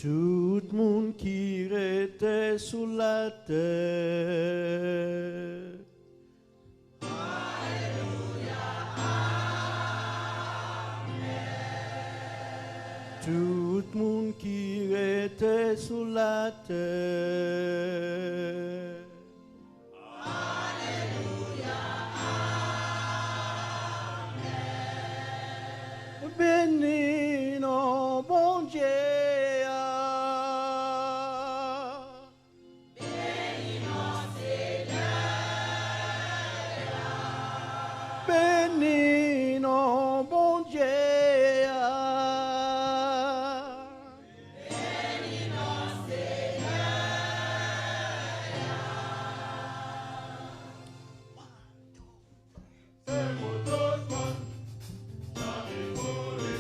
Tout le monde qui était sous la terre. Alléluia, Amen. Tout le monde qui était sous la terre. Alléluia, Amen. Béni non bon Dieu. Béni mon Seigneur. Béni non bon Dieu. Béni mon Seigneur. C'est pour tout le monde, jamais volé.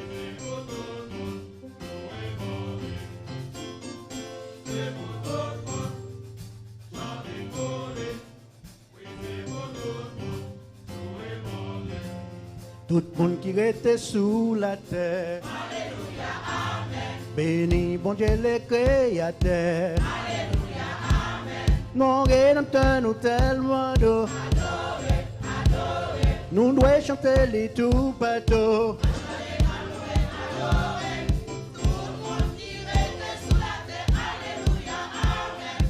C'est pour tout le monde, nous évoluer. C'est pour tout le monde, jamais volé. Oui, c'est pour tout le monde, nous évoluer. Tout le monde qui était sous la terre. Alléluia, Amen. Béni bon Dieu le créateur. Alléluia, Amen. Mon rédempteur nous tellement d'eau. Adoré, adoré, Nous devons chanter les tout bateaux. adoré. Tout le monde qui était sous la terre. Alléluia, Amen.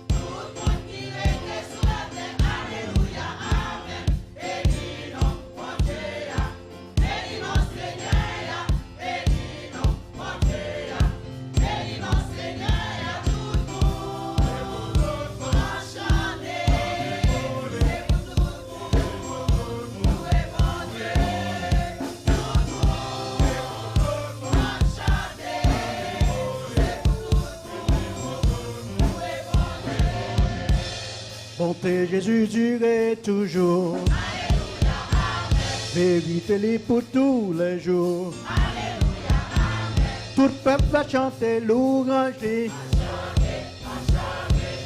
Tout le monde qui était sous la terre. Alléluia, Amen. Béni non, mon Dieu. Béni mon Seigneur. Béni non, mon Dieu. Béni mon Seigneur. Tout le monde va chanter. C'est pour tout le monde. Nous est mon Dieu. Tout le monde va chanter. C'est pour tout le monde. Nous est mon Dieu. Bonté Jésus durait toujours. Alléluia, Amen. Vérité les pour tous les jours. Alléluia, Amen. Tout le peuple va chanter l'ouranger.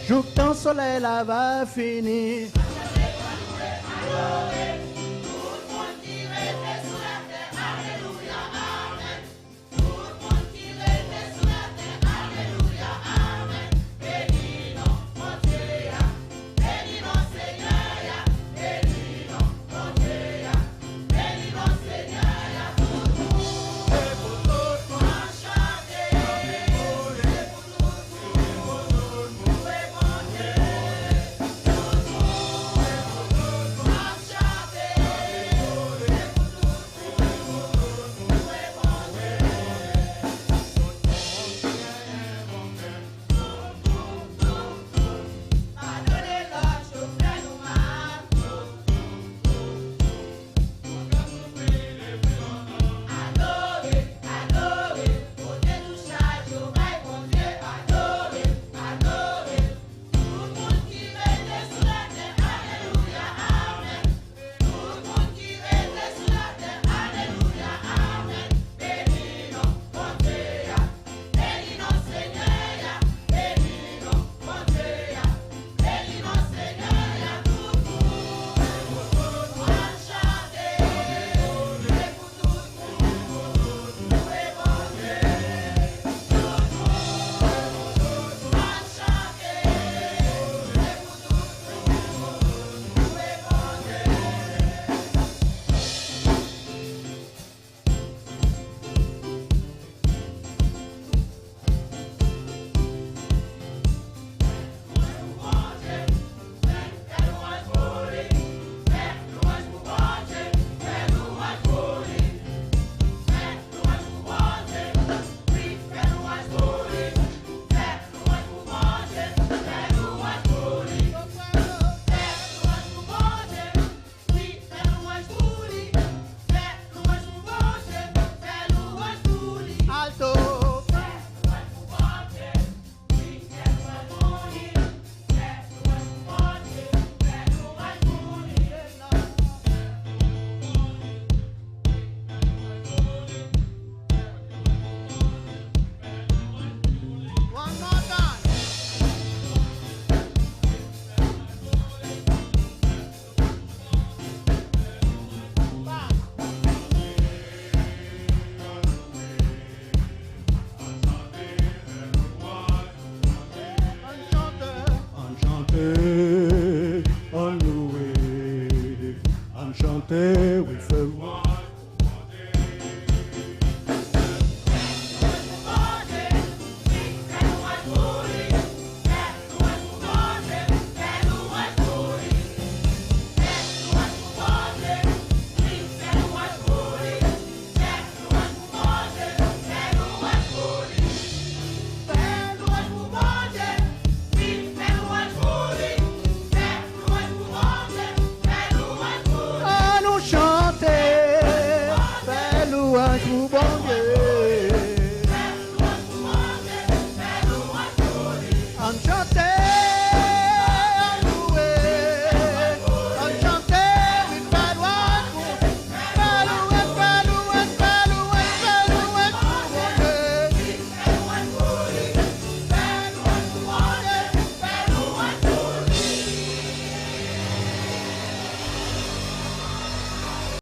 Jour quand le soleil là va finir.